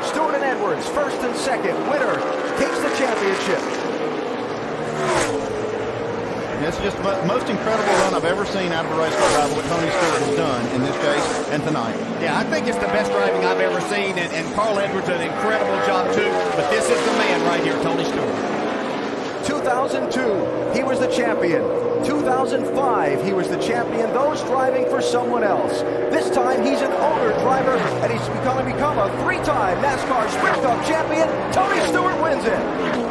Stewart and Edwards, first and second. Winner takes the championship. It's just the most incredible run I've ever seen out of a race car driver, what Tony Stewart has done in this case and tonight. Yeah, I think it's the best driving I've ever seen, and Carl Edwards did an incredible job too, but this is the man right here, Tony Stewart. 2002, he was the champion. 2005, he was the champion, those driving for someone else. This time, he's an owner driver, and he's going to become a three-time NASCAR Sprint Cup champion. Tony Stewart wins it.